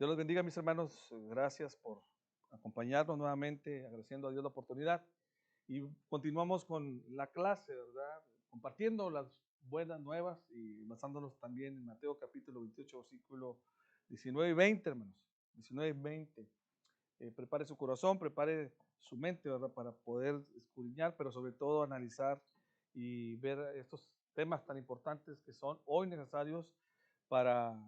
Dios los bendiga, mis hermanos. Gracias por acompañarnos nuevamente, agradeciendo a Dios la oportunidad. Y continuamos con la clase, ¿verdad? Compartiendo las buenas nuevas y basándonos también en Mateo capítulo 28, versículo 19 y 20, hermanos. 19 y 20. Prepare su corazón, prepare su mente, ¿verdad? Para poder escudriñar, pero sobre todo analizar y ver estos temas tan importantes que son hoy necesarios para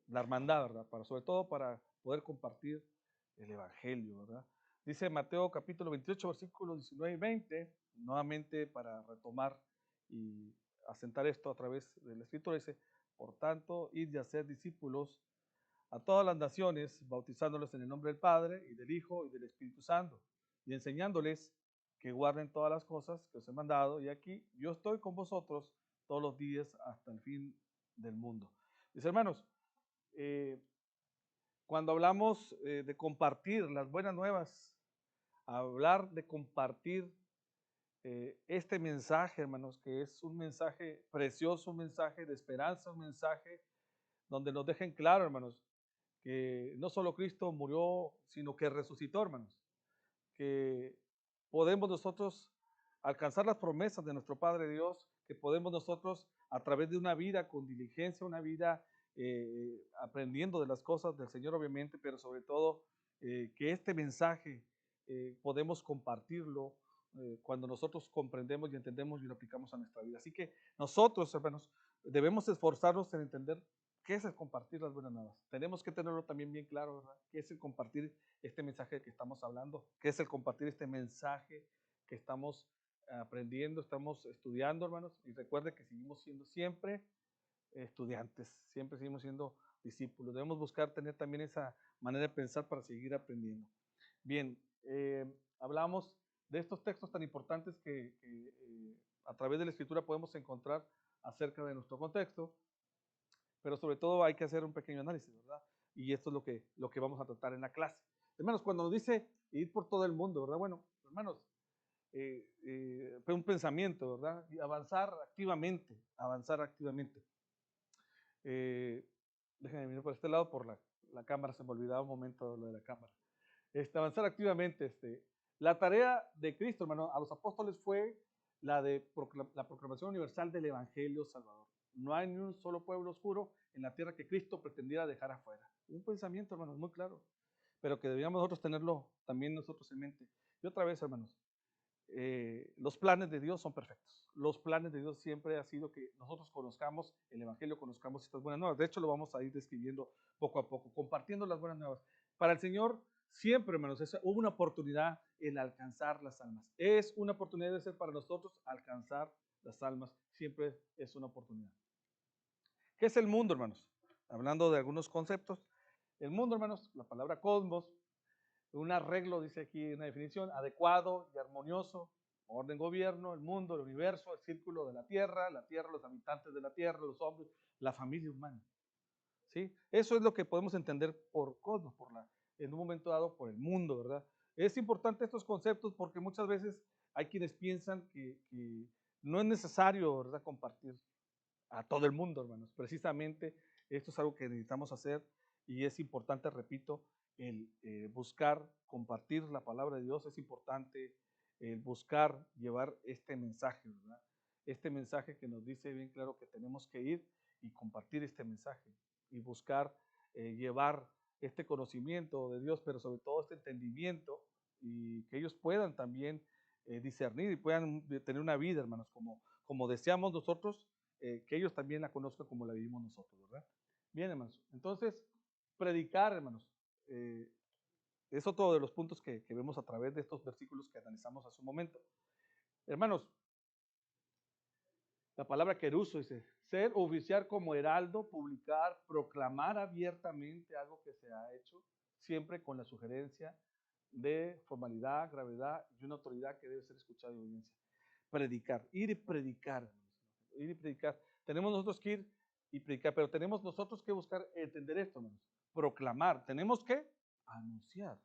la hermandad, ¿verdad? Sobre todo para poder compartir el Evangelio, ¿verdad? Dice Mateo capítulo 28, versículos 19 y 20, nuevamente para retomar y asentar esto a través de la Escritura, dice, por tanto, id y hacer discípulos a todas las naciones, bautizándolos en el nombre del Padre y del Hijo y del Espíritu Santo, y enseñándoles que guarden todas las cosas que os he mandado, y aquí yo estoy con vosotros todos los días hasta el fin del mundo. Dice, hermanos, eh, cuando hablamos de compartir las buenas nuevas, hablar de compartir este mensaje, hermanos, que es un mensaje precioso, un mensaje de esperanza, un mensaje donde nos dejen claro, hermanos, que no solo Cristo murió, sino que resucitó, hermanos, que podemos nosotros alcanzar las promesas de nuestro Padre Dios, que podemos nosotros a través de una vida con diligencia, una vida aprendiendo de las cosas del Señor obviamente, pero sobre todo que este mensaje podemos compartirlo cuando nosotros comprendemos y entendemos y lo aplicamos a nuestra vida. Así que nosotros, hermanos, debemos esforzarnos en entender qué es el compartir las buenas nuevas. Tenemos que tenerlo también bien claro, ¿verdad? ¿Qué es el compartir este mensaje que estamos hablando? ¿Qué es el compartir este mensaje que estamos aprendiendo, estamos estudiando, hermanos? Y recuerde que seguimos siendo siempre estudiantes, siempre seguimos siendo discípulos. Debemos buscar tener también esa manera de pensar para seguir aprendiendo. Bien, hablamos de estos textos tan importantes que a través de la Escritura podemos encontrar acerca de nuestro contexto, pero sobre todo hay que hacer un pequeño análisis, ¿verdad? Y esto es lo que vamos a tratar en la clase. Hermanos, cuando nos dice ir por todo el mundo, ¿verdad? Bueno, hermanos, fue un pensamiento, ¿verdad? Y avanzar activamente, avanzar activamente. Eh, Déjenme mirar por este lado, por la cámara, se me olvidaba un momento lo de la cámara. Avanzar activamente. La tarea de Cristo, hermano, a los apóstoles fue la de la proclamación universal del Evangelio Salvador. No hay ni un solo pueblo oscuro en la tierra que Cristo pretendiera dejar afuera. Un pensamiento, hermanos, muy claro, pero que debíamos nosotros tenerlo también nosotros en mente. Y otra vez, hermanos, los planes de Dios son perfectos. Los planes de Dios siempre ha sido que nosotros conozcamos el Evangelio, conozcamos estas buenas nuevas. De hecho, lo vamos a ir describiendo poco a poco, compartiendo las buenas nuevas. Para el Señor, siempre, hermanos, hubo una oportunidad en alcanzar las almas. Es una oportunidad de ser para nosotros alcanzar las almas. Siempre es una oportunidad. ¿Qué es el mundo, hermanos? Hablando de algunos conceptos. El mundo, hermanos, la palabra cosmos, un arreglo, dice aquí una definición, adecuado y armonioso, orden, gobierno, el mundo, el universo, el círculo de la tierra, los habitantes de la tierra, los hombres, la familia humana. ¿Sí? Eso es lo que podemos entender por cosmos, en un momento dado por el mundo, ¿verdad? Es importante estos conceptos porque muchas veces hay quienes piensan que no es necesario, ¿verdad?, compartir a todo el mundo, hermanos. Precisamente esto es algo que necesitamos hacer y es importante, repito, el buscar compartir la palabra de Dios. Es importante el buscar llevar este mensaje, ¿verdad? Este mensaje que nos dice bien claro que tenemos que ir y compartir este mensaje y buscar llevar este conocimiento de Dios, pero sobre todo este entendimiento y que ellos puedan también discernir y puedan tener una vida, hermanos, como deseamos nosotros que ellos también la conozcan como la vivimos nosotros, ¿verdad? Bien, hermanos. Entonces, predicar, hermanos, es otro de los puntos que vemos a través de estos versículos que analizamos hace un momento. Hermanos, la palabra queruso dice, ser, oficiar como heraldo, publicar, proclamar abiertamente algo que se ha hecho, siempre con la sugerencia de formalidad, gravedad y una autoridad que debe ser escuchada y obediencia. Predicar, ir y predicar, hermanos, ir y predicar. Tenemos nosotros que ir y predicar, pero tenemos nosotros que buscar entender esto, hermanos. Proclamar, tenemos que anunciar.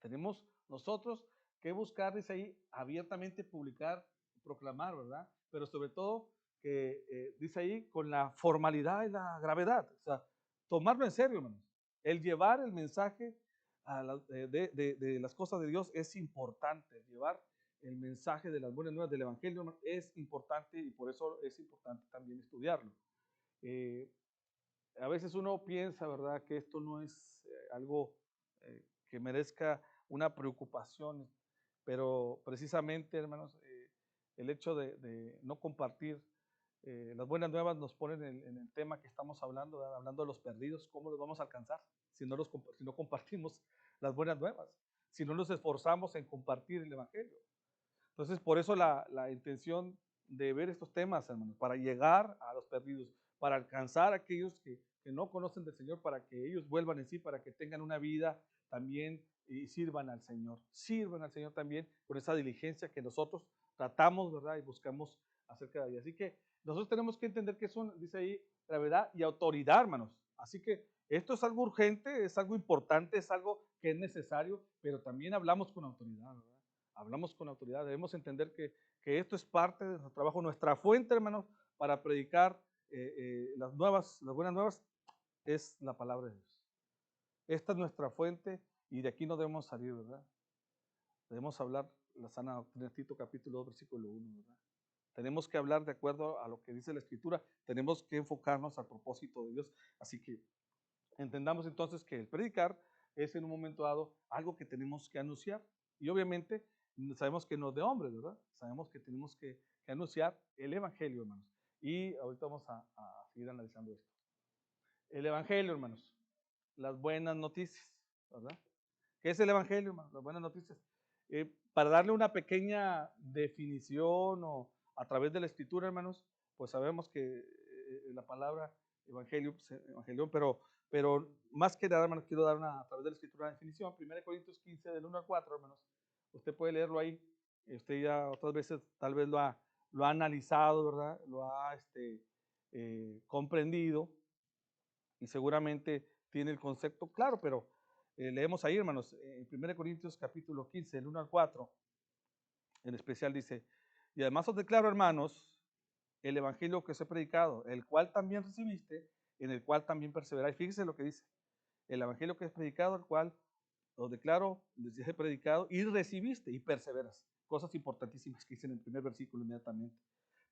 Tenemos nosotros que buscar, dice ahí, abiertamente publicar, proclamar, ¿verdad? Pero sobre todo, que dice ahí, con la formalidad y la gravedad. O sea, tomarlo en serio, hermanos. El llevar el mensaje de las cosas de Dios es importante. Llevar el mensaje de las buenas nuevas del Evangelio, hermanos, es importante y por eso es importante también estudiarlo. Eh, a veces uno piensa, ¿verdad?, que esto no es algo que merezca una preocupación, pero precisamente, hermanos, el hecho de no compartir las buenas nuevas nos ponen en el tema que estamos hablando, ¿verdad? Hablando de los perdidos, ¿cómo los vamos a alcanzar si no compartimos las buenas nuevas? Si no nos esforzamos en compartir el Evangelio. Entonces, por eso la intención de ver estos temas, hermanos, para llegar a los perdidos, para alcanzar a aquellos que no conocen del Señor, para que ellos vuelvan en sí, para que tengan una vida también y sirvan al Señor también con esa diligencia que nosotros tratamos, ¿verdad? Y buscamos acerca de ella. Así que nosotros tenemos que entender que son, dice ahí, gravedad y autoridad, hermanos. Así que esto es algo urgente, es algo importante, es algo que es necesario, pero también hablamos con autoridad, ¿verdad? Hablamos con autoridad. Debemos entender que esto es parte de nuestro trabajo, nuestra fuente, hermanos, para predicar las buenas nuevas, es la palabra de Dios. Esta es nuestra fuente y de aquí no debemos salir, ¿verdad? Debemos hablar la sana doctrina, Tito capítulo 2, versículo 1, ¿verdad? Tenemos que hablar de acuerdo a lo que dice la Escritura, tenemos que enfocarnos al propósito de Dios. Así que entendamos entonces que el predicar es en un momento dado algo que tenemos que anunciar. Y obviamente sabemos que no es de hombres, ¿verdad? Sabemos que tenemos que anunciar el Evangelio, hermanos. Y ahorita vamos a seguir analizando esto. El Evangelio, hermanos. Las buenas noticias, ¿verdad? ¿Qué es el Evangelio, hermanos? Las buenas noticias. Para darle una pequeña definición o a través de la Escritura, hermanos, pues sabemos que la palabra evangelio, pues, evangelión, pero más que nada, hermanos, quiero dar a través de la Escritura una definición. 1 Corintios 15, del 1 al 4, hermanos. Usted puede leerlo ahí. Usted ya otras veces tal vez lo ha analizado, ¿verdad? Lo ha comprendido y seguramente tiene el concepto claro, pero leemos ahí, hermanos, en 1 Corintios capítulo 15, del 1 al 4, en especial dice, y además os declaro, hermanos, el evangelio que os he predicado, el cual también recibiste, en el cual también perseveráis. Fíjese lo que dice, el evangelio que es predicado, el cual os declaro, les he predicado, y recibiste, y perseveras. Cosas importantísimas que dice en el primer versículo inmediatamente.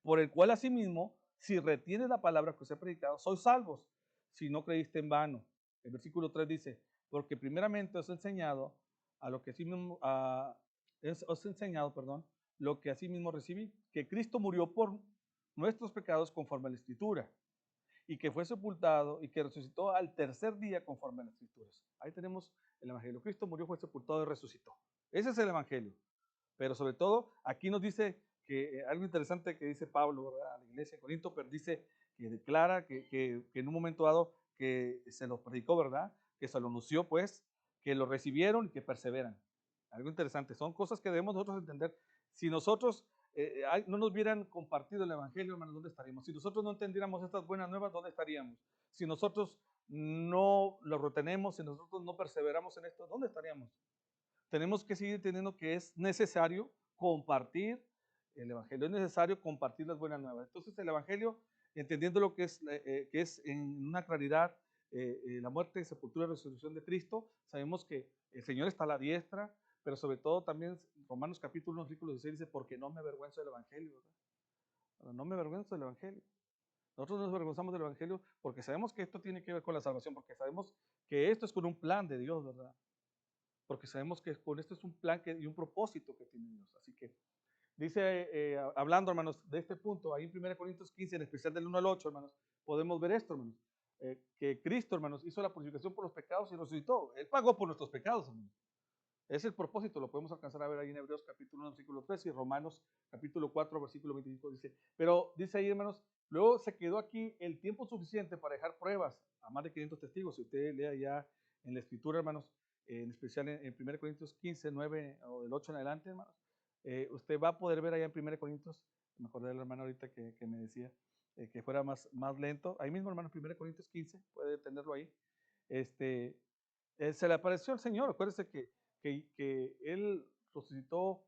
Por el cual asimismo, si retienes la palabra que os he predicado, sois salvos, si no creíste en vano. El versículo 3 dice, porque primeramente os he enseñado a lo que así mismo, os he enseñado, perdón, lo que así mismo recibí, que Cristo murió por nuestros pecados conforme a la Escritura, y que fue sepultado y que resucitó al tercer día conforme a las Escrituras. Ahí tenemos el Evangelio. Cristo murió, fue sepultado y resucitó. Ese es el Evangelio. Pero sobre todo, aquí nos dice que algo interesante que dice Pablo, ¿verdad?, a la iglesia de Corinto, pero dice que declara que en un momento dado que se lo predicó, ¿verdad?, que se lo anunció, pues, que lo recibieron y que perseveran. Algo interesante. Son cosas que debemos nosotros entender. Si nosotros no nos hubieran compartido el Evangelio, hermanos, ¿dónde estaríamos? Si nosotros no entendiéramos estas buenas nuevas, ¿dónde estaríamos? Si nosotros no lo retenemos, si nosotros no perseveramos en esto, ¿dónde estaríamos? Tenemos que seguir entendiendo que es necesario compartir el Evangelio, es necesario compartir las buenas nuevas. Entonces el Evangelio, entendiendo lo que es en una claridad la muerte, sepultura y resurrección de Cristo, sabemos que el Señor está a la diestra, pero sobre todo también Romanos capítulo 1, versículo 16 dice, porque no me avergüenzo del Evangelio, ¿verdad? No me avergüenzo del Evangelio. Nosotros nos avergonzamos del Evangelio porque sabemos que esto tiene que ver con la salvación, porque sabemos que esto es con un plan de Dios, ¿verdad? Porque sabemos que con esto es un plan y un propósito que tiene Dios. Así que dice, hablando, hermanos, de este punto, ahí en 1 Corintios 15, en especial del 1 al 8, hermanos, podemos ver esto, hermanos, que Cristo, hermanos, hizo la purificación por los pecados y resucitó. Él pagó por nuestros pecados, hermanos. Es el propósito, lo podemos alcanzar a ver ahí en Hebreos capítulo 1, versículo 3 y Romanos capítulo 4, versículo 25 dice, pero dice ahí, hermanos, luego se quedó aquí el tiempo suficiente para dejar pruebas a más de 500 testigos. Si usted lea ya en la escritura, hermanos, en especial en 1 Corintios 15, 9 o del 8 en adelante, hermanos, usted va a poder ver allá en 1 Corintios, me acordé del hermano ahorita que me decía que fuera más lento, ahí mismo, hermano, 1 Corintios 15, puede tenerlo ahí, se le apareció el Señor, acuérdese que Él resucitó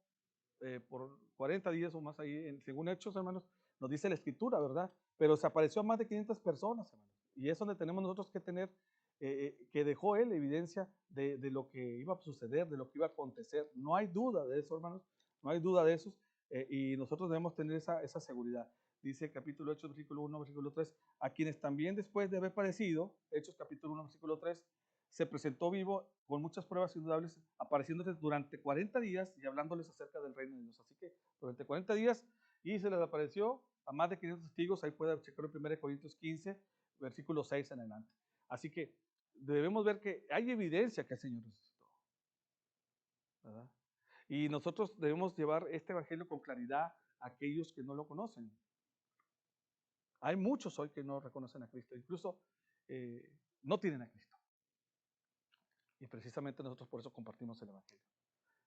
por 40 días o más ahí, según Hechos, hermanos, nos dice la Escritura, ¿verdad? Pero se apareció a más de 500 personas, hermanos. Y es donde tenemos nosotros que tener, que dejó Él evidencia de lo que iba a suceder, de lo que iba a acontecer. No hay duda de eso, hermanos, no hay duda de eso. Y nosotros debemos tener esa seguridad. Dice capítulo 8, versículo 1, versículo 3, a quienes también después de haber padecido, Hechos capítulo 1, versículo 3, se presentó vivo con muchas pruebas indudables, apareciéndoles durante 40 días y hablándoles acerca del reino de Dios. Así que durante 40 días y se les apareció a más de 500 testigos. Ahí puede checar en 1 Corintios 15, versículo 6 en adelante. Así que debemos ver que hay evidencia que el Señor resucitó, ¿verdad? Y nosotros debemos llevar este evangelio con claridad a aquellos que no lo conocen. Hay muchos hoy que no reconocen a Cristo, incluso no tienen a Cristo. Y precisamente nosotros por eso compartimos el evangelio.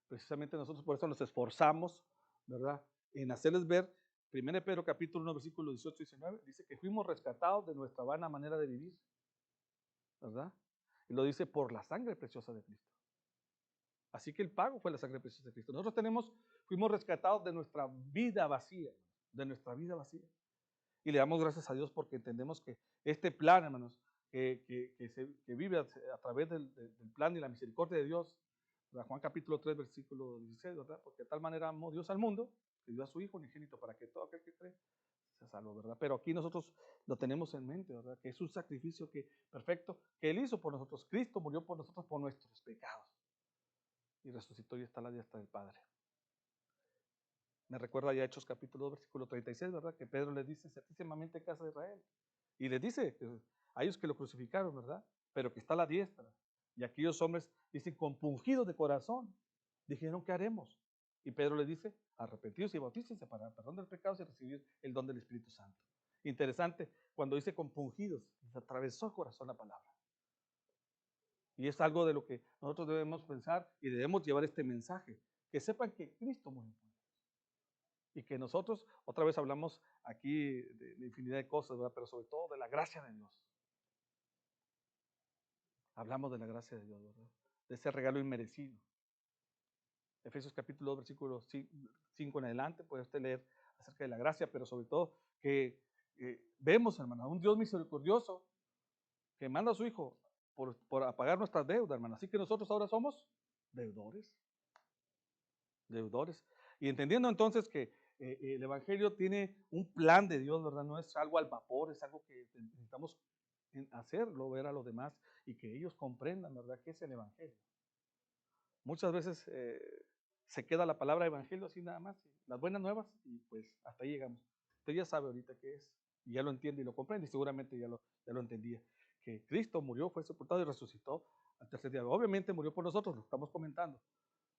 Precisamente nosotros por eso nos esforzamos, ¿verdad?, en hacerles ver. 1 Pedro capítulo 1, versículo 18 y 19, dice que fuimos rescatados de nuestra vana manera de vivir, ¿verdad? Y lo dice por la sangre preciosa de Cristo. Así que el pago fue la sangre preciosa de Cristo. Nosotros fuimos rescatados de nuestra vida vacía, de nuestra vida vacía. Y le damos gracias a Dios porque entendemos que este plan, hermanos, que vive a través del plan y la misericordia de Dios, ¿verdad? Juan capítulo 3, versículo 16, ¿verdad? Porque de tal manera amó Dios al mundo, que dio a su Hijo unigénito para que todo aquel que cree sea salvo, ¿verdad? Pero aquí nosotros lo tenemos en mente, ¿verdad? Que es un sacrificio perfecto que Él hizo por nosotros. Cristo murió por nosotros por nuestros pecados y resucitó y está a la diestra del Padre. Me recuerda ya Hechos capítulo 2, versículo 36, ¿verdad? Que Pedro les dice, certísimamente casa de Israel. Y les dice a ellos que lo crucificaron, ¿verdad? Pero que está a la diestra. Y aquellos hombres dicen, compungidos de corazón, dijeron, ¿qué haremos? Y Pedro les dice, arrepentidos y bautícense para el perdón del pecado y recibir el don del Espíritu Santo. Interesante, cuando dice compungidos, les atravesó el corazón la palabra. Y es algo de lo que nosotros debemos pensar y debemos llevar este mensaje. Que sepan que Cristo murió por ellos. Y que nosotros, otra vez hablamos aquí de infinidad de cosas, ¿verdad? Pero sobre todo de la gracia de Dios. Hablamos de la gracia de Dios, ¿verdad? De ese regalo inmerecido. Efesios capítulo 2, versículo 5 en adelante, puede usted leer acerca de la gracia, pero sobre todo que vemos, hermano, a un Dios misericordioso que manda a su Hijo por pagar nuestras deudas, hermano. Así que nosotros ahora somos deudores. Deudores. Y entendiendo entonces que el Evangelio tiene un plan de Dios, ¿verdad? No es algo al vapor, es algo que necesitamos hacerlo, ver a los demás y que ellos comprendan, ¿verdad?, qué es el Evangelio. Muchas veces se queda la palabra Evangelio así nada más, las buenas nuevas, y pues hasta ahí llegamos. Usted ya sabe ahorita qué es, y ya lo entiende y lo comprende, y seguramente ya lo entendía, que Cristo murió, fue sepultado y resucitó al tercer día. Obviamente murió por nosotros, lo estamos comentando,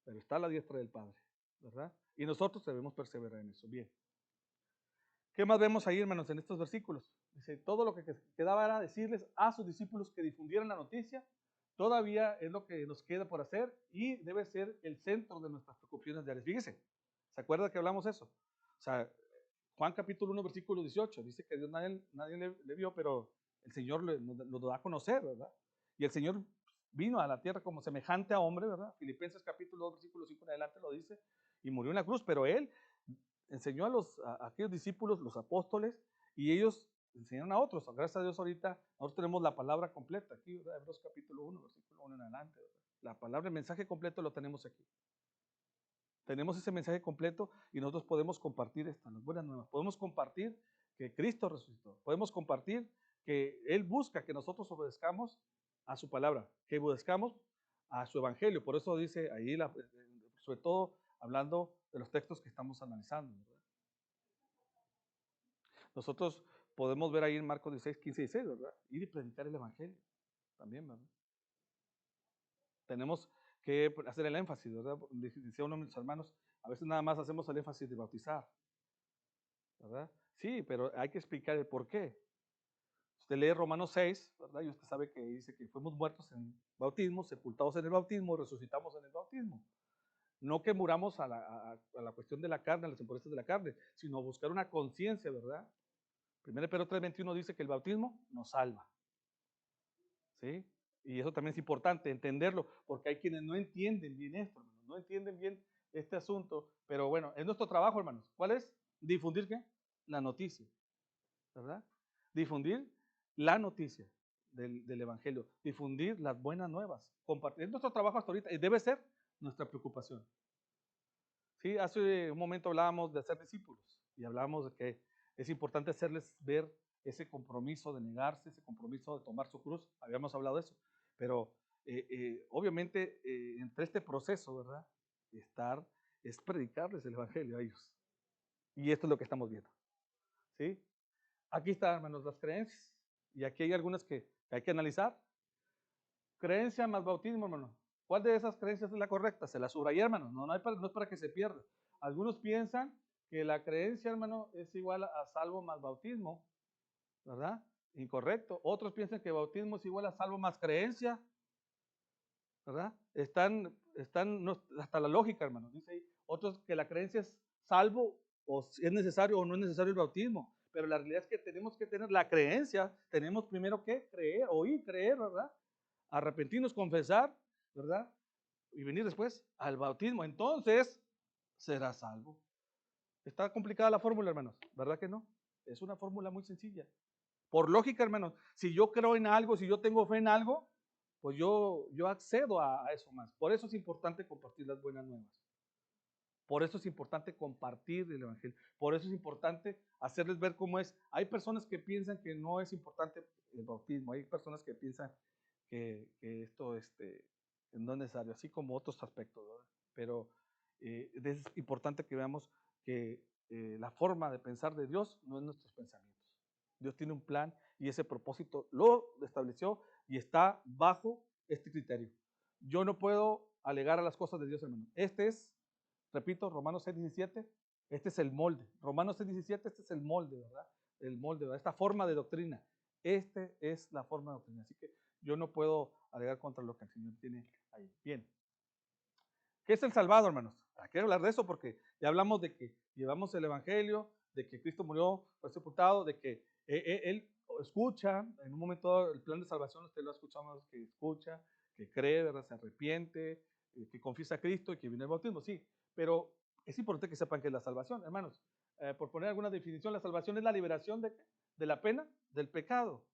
pero está a la diestra del Padre, ¿verdad? Y nosotros debemos perseverar en eso. Bien. ¿Qué más vemos ahí, hermanos, en estos versículos? Dice, todo lo que quedaba era decirles a sus discípulos que difundieran la noticia. Todavía es lo que nos queda por hacer y debe ser el centro de nuestras preocupaciones diarias. Fíjese, ¿se acuerda que hablamos eso? O sea, Juan capítulo 1, versículo 18, dice que Dios nadie le vio, pero el Señor lo da a conocer, ¿verdad? Y el Señor vino a la tierra como semejante a hombre, ¿verdad? Filipenses capítulo 2, versículo 5 en adelante lo dice, y murió en la cruz, pero Él enseñó a aquellos discípulos, los apóstoles, y ellos enseñaron a otros. Gracias a Dios ahorita nosotros tenemos la palabra completa aquí, ¿verdad? Hebreos capítulo 1, versículo 1 en adelante, ¿verdad? La palabra, el mensaje completo lo tenemos aquí. Tenemos ese mensaje completo y nosotros podemos compartir estas, las buenas nuevas. Podemos compartir que Cristo resucitó. Podemos compartir que Él busca que nosotros obedezcamos a su palabra, que obedezcamos a su evangelio. Por eso dice ahí, sobre todo hablando de los textos que estamos analizando, ¿verdad? Nosotros podemos ver ahí en Marcos 16, 15 y 16, ¿verdad? Ir y predicar el evangelio también, ¿verdad? Tenemos que hacer el énfasis, ¿verdad? Decía uno de mis hermanos, a veces nada más hacemos el énfasis de bautizar, ¿verdad? Sí, pero hay que explicar el por qué. Usted lee Romanos 6, ¿verdad? Y usted sabe que dice que fuimos muertos en bautismo, sepultados en el bautismo, resucitamos en el bautismo. No que muramos a la cuestión de la carne, a las impurezas de la carne, sino buscar una conciencia, ¿verdad? 1 Pedro 3:21 dice que el bautismo nos salva, ¿sí? Y eso también es importante entenderlo, porque hay quienes no entienden bien esto, hermanos, no entienden bien este asunto, pero bueno, es nuestro trabajo, hermanos. ¿Cuál es? Difundir ¿qué? La noticia, ¿verdad? Difundir la noticia del Evangelio, difundir las buenas nuevas, compartir. Es nuestro trabajo hasta ahorita y debe ser nuestra preocupación. Sí, hace un momento hablábamos de hacer discípulos y hablábamos de que es importante hacerles ver ese compromiso de negarse, ese compromiso de tomar su cruz. Habíamos hablado de eso, pero obviamente entre este proceso, ¿verdad? Es predicarles el Evangelio a ellos. Y esto es lo que estamos viendo. ¿Sí? Aquí están, hermanos, las creencias. Y aquí hay algunas que hay que analizar. Creencia más bautismo, hermano. ¿Cuál de esas creencias es la correcta? Se la subrayé, hermano. No es para que se pierda. Algunos piensan que la creencia, hermano, es igual a salvo más bautismo, ¿verdad? Incorrecto. Otros piensan que bautismo es igual a salvo más creencia, ¿verdad? Hasta la lógica, hermano. Dice ahí. Otros que la creencia es salvo o si es necesario o no es necesario el bautismo. Pero la realidad es que tenemos que tener la creencia. Tenemos primero que creer, oír, creer, ¿verdad? Arrepentirnos, confesar, ¿verdad? Y venir después al bautismo. Entonces será salvo. Está complicada la fórmula, hermanos, ¿verdad que no? Es una fórmula muy sencilla. Por lógica, hermanos, si yo creo en algo, si yo tengo fe en algo, pues yo accedo a eso más. Por eso es importante compartir las buenas nuevas. Por eso es importante compartir el Evangelio. Por eso es importante hacerles ver cómo es. Hay personas que piensan que no es importante el bautismo. Hay personas que piensan que esto no es necesario, así como otros aspectos, ¿verdad? Pero es importante que veamos que la forma de pensar de Dios no es nuestros pensamientos. Dios tiene un plan y ese propósito lo estableció y está bajo este criterio. Yo no puedo alegar a las cosas de Dios, hermano. Repito, Romanos 6:17, este es el molde. Romanos 6:17, este es el molde, ¿verdad? El molde, ¿verdad? Esta forma de doctrina. Este es la forma de doctrina. Así que yo no puedo alegar contra lo que el Señor tiene ahí. Bien. ¿Qué es el salvado, hermanos? Hay que hablar de eso porque ya hablamos de que llevamos el Evangelio, de que Cristo murió, fue sepultado, de que Él escucha, en un momento el plan de salvación, usted lo ha escuchado, que escucha, que cree, ¿verdad? Se arrepiente, que confiesa a Cristo y que viene el bautismo, sí, pero es importante que sepan que es la salvación, hermanos. Por poner alguna definición, la salvación es la liberación de la pena, del pecado.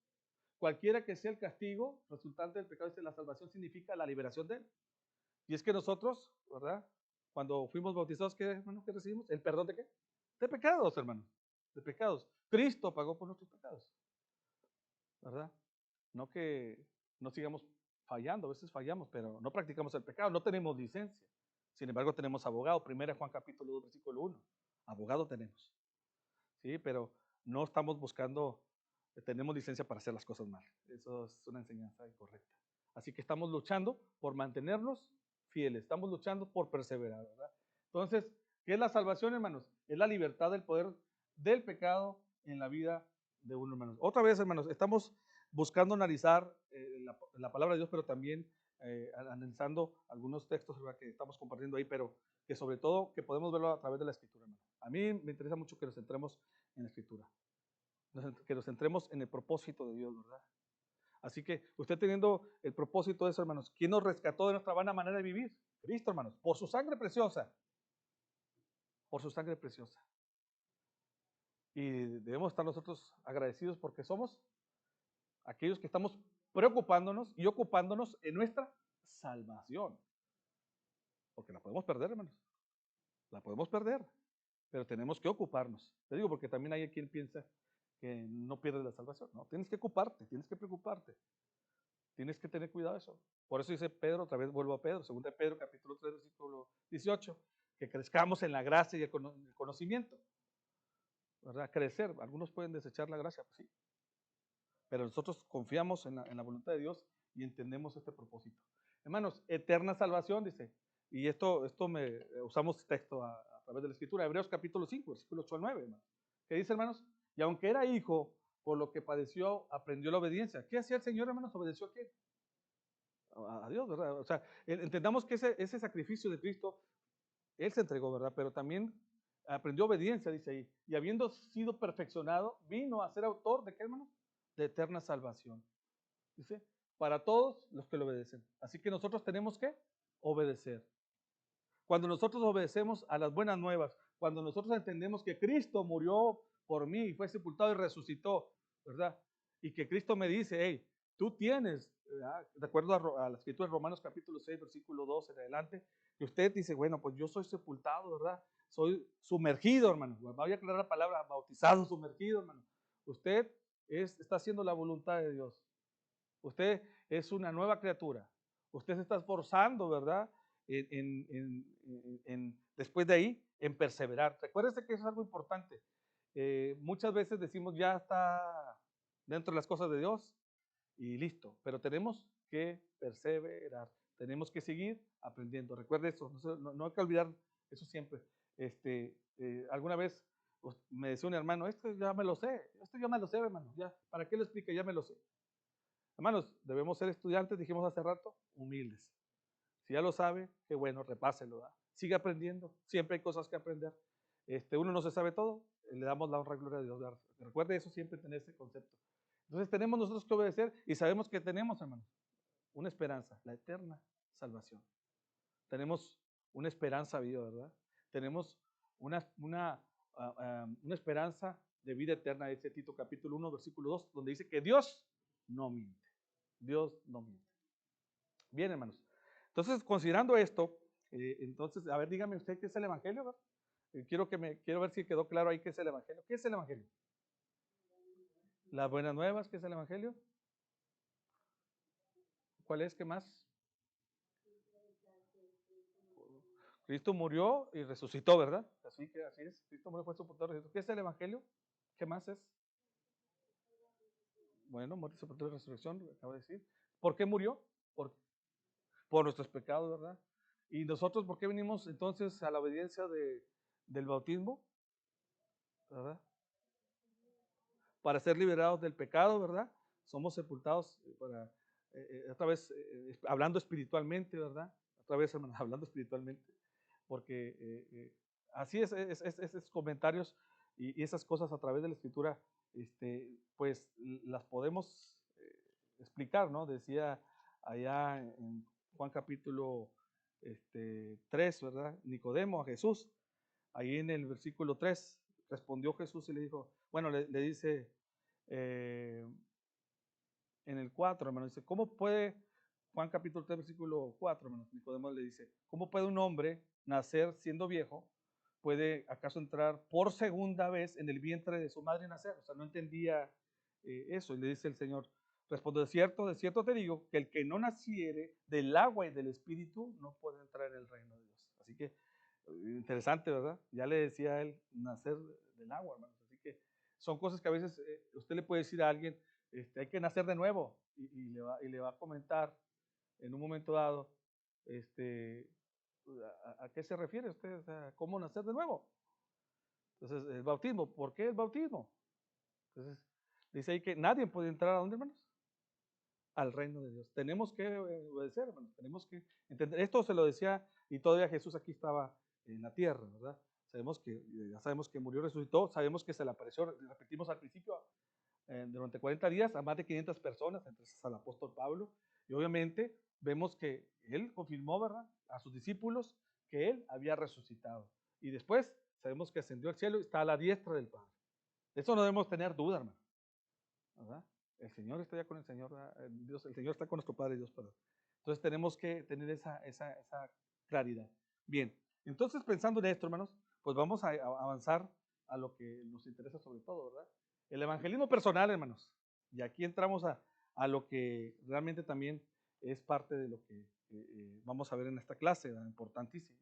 Cualquiera que sea el castigo resultante del pecado, la salvación significa la liberación de él. Y es que nosotros, ¿verdad? Cuando fuimos bautizados, ¿qué, hermano, qué recibimos? ¿El perdón de qué? De pecados, hermano. De pecados. Cristo pagó por nuestros pecados, ¿verdad? No que no sigamos fallando, a veces fallamos, pero no practicamos el pecado, no tenemos licencia. Sin embargo, tenemos abogado. 1 Juan capítulo 2, versículo 1. Abogado tenemos. Sí, pero no estamos buscando, tenemos licencia para hacer las cosas mal. Eso es una enseñanza incorrecta. Así que estamos luchando por mantenernos fieles, estamos luchando por perseverar, ¿verdad? Entonces, ¿qué es la salvación, hermanos? Es la libertad del poder del pecado en la vida de uno, hermanos. Otra vez, hermanos, estamos buscando analizar la palabra de Dios, pero también analizando algunos textos, ¿verdad?, que estamos compartiendo ahí, pero que sobre todo que podemos verlo a través de la Escritura, hermano. A mí me interesa mucho que nos centremos en la Escritura, que nos centremos en el propósito de Dios, ¿verdad? Así que usted teniendo el propósito de eso, hermanos, ¿quién nos rescató de nuestra vana manera de vivir? Cristo, hermanos, por su sangre preciosa, por su sangre preciosa. Y debemos estar nosotros agradecidos porque somos aquellos que estamos preocupándonos y ocupándonos en nuestra salvación. Porque la podemos perder, hermanos. La podemos perder, pero tenemos que ocuparnos. Te digo porque también hay quien piensa que no pierdes la salvación. No, tienes que ocuparte, tienes que preocuparte. Tienes que tener cuidado de eso. Por eso dice Pedro, otra vez vuelvo a Pedro, 2 Pedro capítulo 3, versículo 18, que crezcamos en la gracia y el conocimiento. ¿Verdad? Crecer. Algunos pueden desechar la gracia, pues sí. Pero nosotros confiamos en la voluntad de Dios y entendemos este propósito. Hermanos, eterna salvación, dice. Y usamos texto a través de la Escritura. Hebreos capítulo 5, versículos 8 al 9, hermanos. ¿Qué dice, hermanos? Y aunque era hijo, por lo que padeció, aprendió la obediencia. ¿Qué hacía el Señor, hermanos? ¿Obedeció a quién? A Dios, ¿verdad? O sea, entendamos que ese sacrificio de Cristo, Él se entregó, ¿verdad? Pero también aprendió obediencia, dice ahí. Y habiendo sido perfeccionado, vino a ser autor de qué, hermanos? De eterna salvación. Dice, para todos los que le obedecen. Así que nosotros tenemos que obedecer. Cuando nosotros obedecemos a las buenas nuevas, cuando nosotros entendemos que Cristo murió por mí y fue sepultado y resucitó, ¿verdad? y que Cristo me dice, hey, tú tienes, ¿verdad? De acuerdo a la escritura de Romanos capítulo 6, versículo 2 en adelante, que usted dice, bueno, pues yo soy sepultado, ¿verdad? Soy sumergido, hermano. Voy a aclarar la palabra bautizado, sumergido, hermano. Usted está haciendo la voluntad de Dios. Usted es una nueva criatura. Usted se está esforzando, ¿verdad? Después de ahí, en perseverar. Recuérdese que eso es algo importante. Muchas veces decimos, ya está dentro de las cosas de Dios y listo. Pero tenemos que perseverar. Tenemos que seguir aprendiendo. Recuerde eso. No hay que olvidar eso siempre. Alguna vez me decía un hermano, esto ya me lo sé. Esto ya me lo sé, hermano. Ya, ¿para qué lo explique? Ya me lo sé. Hermanos, debemos ser estudiantes, dijimos hace rato, humildes. Si ya lo sabe, qué bueno, repáselo. ¿verdad? Sigue aprendiendo, siempre hay cosas que aprender. Uno no se sabe todo, le damos la honra y gloria a Dios. ¿verdad? Recuerde eso, siempre tener ese concepto. Entonces tenemos nosotros que obedecer y sabemos que tenemos, hermanos, una esperanza, la eterna salvación. Tenemos una esperanza viva, ¿verdad? Tenemos una esperanza de vida eterna, dice Tito capítulo 1, versículo 2, donde dice que Dios no miente. Dios no miente. Bien, hermanos. Entonces, considerando esto, entonces, a ver, dígame usted qué es el Evangelio. ¿verdad? Quiero ver si quedó claro ahí qué es el Evangelio. ¿Qué es el Evangelio? Las buenas nuevas, ¿qué es el Evangelio? ¿Cuál es? ¿Qué más? Cristo murió y resucitó, ¿verdad? Así es. Cristo murió, fue sepultado y resucitó. ¿Qué es el Evangelio? ¿Qué más es? Bueno, muerte, sepultura y resurrección, acabo de decir. ¿Por qué murió? Por nuestros pecados, ¿verdad? ¿Y nosotros por qué venimos entonces a la obediencia del bautismo? ¿Verdad? Para ser liberados del pecado, ¿verdad? Somos sepultados otra vez, hablando espiritualmente, ¿verdad? Otra vez, hermanos, hablando espiritualmente, porque así esos comentarios y esas cosas a través de la escritura, pues las podemos explicar, ¿no? Decía allá en Juan capítulo 3, ¿verdad? Nicodemo a Jesús, ahí en el versículo 3, respondió Jesús y le dijo, bueno, le dice en el 4, hermano, dice, ¿cómo puede, Juan capítulo 3, versículo 4, hermano, Nicodemo le dice, ¿cómo puede un hombre nacer siendo viejo? ¿Puede acaso entrar por segunda vez en el vientre de su madre y nacer? O sea, no entendía eso. Y le dice el Señor, responde, de cierto te digo, que el que no naciere del agua y del espíritu no puede entrar en el reino de Dios. Así que, interesante, ¿verdad? Ya le decía a él, nacer del agua, hermanos. Así que son cosas que a veces usted le puede decir a alguien, hay que nacer de nuevo, y le va a comentar en un momento dado, ¿a qué se refiere usted? O sea, ¿cómo nacer de nuevo? Entonces, el bautismo, ¿por qué el bautismo? Entonces, dice ahí que nadie puede entrar a dónde, hermanos? Al reino de Dios. Tenemos que obedecer, hermanos, tenemos que entender. Esto se lo decía, y todavía Jesús aquí estaba en la tierra, ¿verdad? Ya sabemos que murió, resucitó, sabemos que se le apareció, repetimos al principio, durante 40 días a más de 500 personas, entre esas al apóstol Pablo, y obviamente vemos que él confirmó, ¿verdad?, a sus discípulos que él había resucitado. Y después sabemos que ascendió al cielo y está a la diestra del Padre. De eso no debemos tener duda, hermano. ¿Verdad? El Señor está ya con el Señor, Dios, el Señor está con nuestro Padre Dios, perdón. Entonces tenemos que tener esa claridad. Bien, entonces pensando en esto, hermanos, pues vamos a avanzar a lo que nos interesa sobre todo, ¿verdad? El evangelismo personal, hermanos. Y aquí entramos a lo que realmente también es parte de lo que vamos a ver en esta clase, ¿verdad? Importantísimo.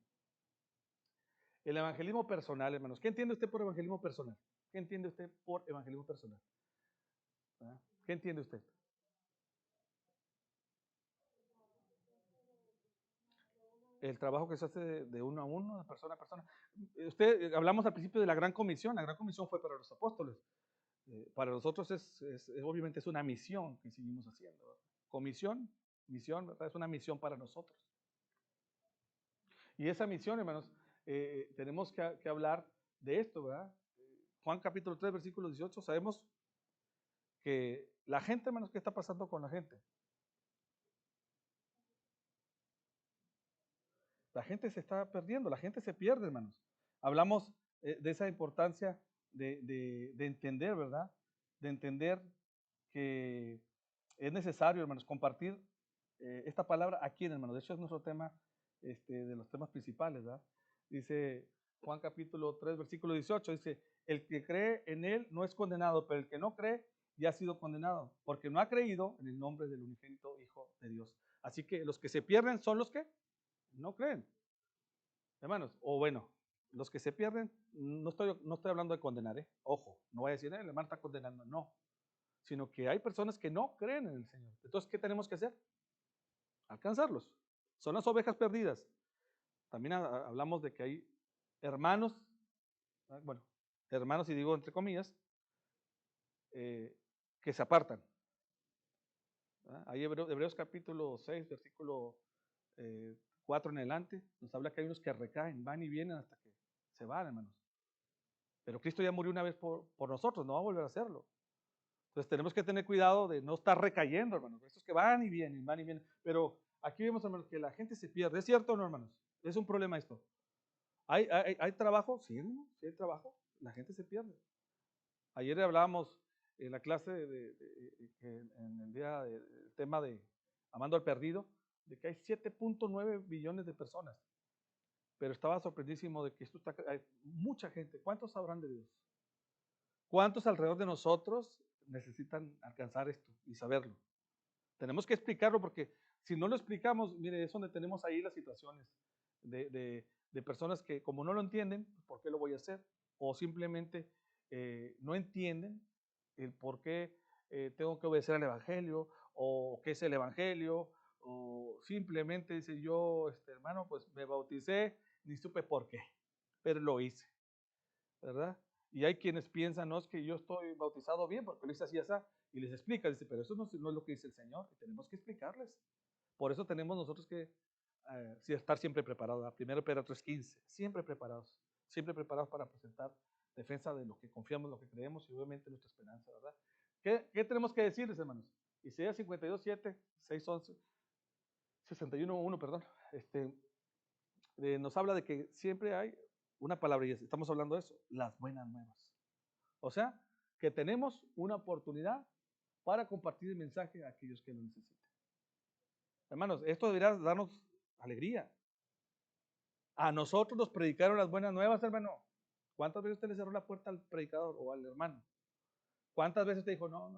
El evangelismo personal, hermanos. ¿Qué entiende usted por evangelismo personal? ¿Qué entiende usted por evangelismo personal? ¿Verdad? ¿Qué entiende usted? El trabajo que se hace de uno a uno, de persona a persona. Hablamos al principio de la Gran Comisión. La Gran Comisión fue para los apóstoles. Para nosotros obviamente es una misión que seguimos haciendo. ¿verdad? Comisión, misión, ¿verdad? Es una misión para nosotros. Y esa misión, hermanos, tenemos que hablar de esto, ¿verdad? Juan capítulo 3, versículo 18, sabemos que la gente, hermanos, ¿qué está pasando con la gente? La gente se está perdiendo, la gente se pierde, hermanos. Hablamos de esa importancia de entender, ¿verdad? De entender que es necesario, hermanos, compartir esta palabra aquí, hermanos. De hecho, es nuestro tema, de los temas principales, ¿verdad? Dice Juan capítulo 3, versículo 18, dice, el que cree en él no es condenado, pero el que no cree ya ha sido condenado, porque no ha creído en el nombre del unigénito Hijo de Dios. Así que los que se pierden son los que no creen, hermanos. O bueno, los que se pierden, no estoy hablando de condenar, ojo, no voy a decir, el hermano está condenando, no, sino que hay personas que no creen en el Señor. Entonces, ¿qué tenemos que hacer? Alcanzarlos. Son las ovejas perdidas. También hablamos de que hay hermanos, bueno, hermanos, y digo entre comillas, que se apartan. Hay Hebreos capítulo 6, versículo 4 en adelante, nos habla que hay unos que recaen, van y vienen hasta que se van, hermanos. Pero Cristo ya murió una vez por nosotros, no va a volver a hacerlo. Entonces tenemos que tener cuidado de no estar recayendo, hermanos. Estos que van y vienen, van y vienen. Pero aquí vemos, hermanos, que la gente se pierde. ¿Es cierto o no, hermanos? Es un problema esto. ¿Hay trabajo? Sí, hermano, sí hay trabajo. La gente se pierde. Ayer hablábamos en la clase, en el día del tema de Amando al Perdido, de que hay 7.9 billones de personas. Pero estaba sorprendísimo de que hay mucha gente. ¿Cuántos sabrán de Dios? ¿Cuántos alrededor de nosotros necesitan alcanzar esto y saberlo? Tenemos que explicarlo porque si no lo explicamos, mire, es donde tenemos ahí las situaciones de personas que como no lo entienden, ¿por qué lo voy a hacer? O simplemente no entienden el por qué tengo que obedecer al Evangelio, o qué es el Evangelio, o simplemente dice yo, hermano, pues me bauticé, ni supe por qué, pero lo hice, ¿verdad? Y hay quienes piensan, no, es que yo estoy bautizado bien porque lo hice así, así, y les explica, dice, pero eso no es lo que dice el Señor, y tenemos que explicarles. Por eso tenemos nosotros que estar siempre preparados. Primero Pedro 3:15, siempre preparados para presentar defensa de lo que confiamos, lo que creemos y obviamente nuestra esperanza, ¿verdad? ¿Qué tenemos que decirles, hermanos? Isaías 52:7, 6:11, 61:1, perdón, nos habla de que siempre hay una palabra, y estamos hablando de eso, las buenas nuevas. O sea, que tenemos una oportunidad para compartir el mensaje a aquellos que lo necesitan. Hermanos, esto debería darnos alegría. A nosotros nos predicaron las buenas nuevas, hermano. ¿Cuántas veces usted le cerró la puerta al predicador o al hermano? ¿Cuántas veces usted dijo, no,